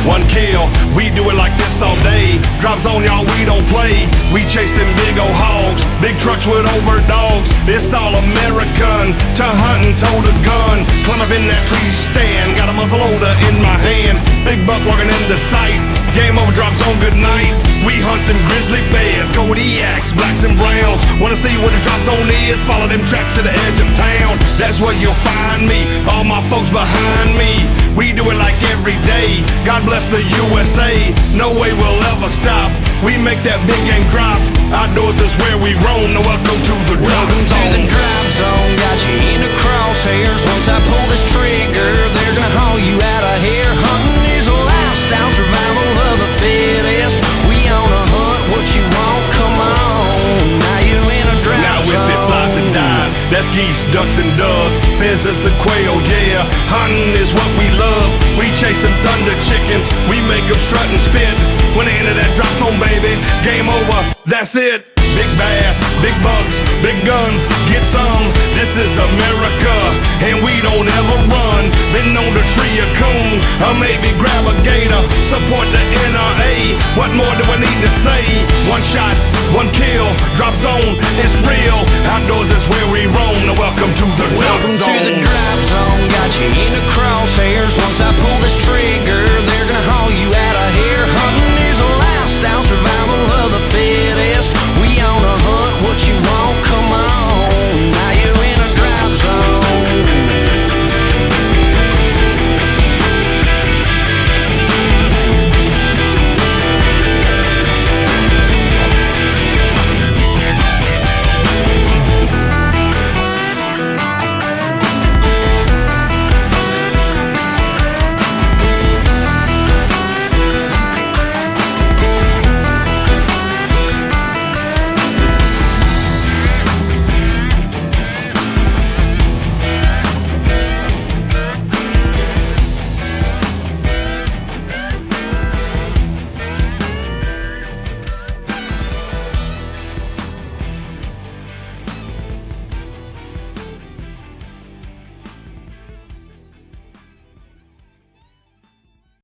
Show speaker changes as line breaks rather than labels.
one kill. We do it like this all day. Drop zone, y'all, we don't play. We chase them big old hogs, big trucks with over dogs. It's all American, to hunt and tote a gun. Climb up in that tree stand, got a muzzle loader in my hand. Big buck walking into sight, game over, drop zone, good night. We hunt them grizzly bears, Kodiaks, blacks and browns. Wanna see where the drop zone is? Follow them tracks to the edge of town. That's where you'll find me, all my folks behind me. We do it like every day, God bless the USA. No way we'll ever stop, we make that big game drop. Outdoors is where we roam, now welcome to the drop zone.
Welcome to the drop zone, got you in the crosshairs. Once I pull this trigger, they're gonna haul you out of here. Hunting is a lifestyle, survival of the fittest. We on a hunt, what you want, come on. Now you in a drop
now
zone.
if it flies and dies, that's geese, ducks and doves, pheasants and quail, yeah. Hunting is what we love, we chase them thunder chickens. We make them strut and spit, when they enter that drop zone, baby, game over, that's it. Big bass, big bucks, big guns, get some. This is America, and we don't ever run. Been known to tree a coon, or maybe grab a gator. Support the NRA, what more do I need to say? One shot, one kill, drop zone, it's real. Outdoors is where we roam, now welcome to the drop zone.
Welcome to the drop zone, got you in the crosshairs. Once I pull this trigger,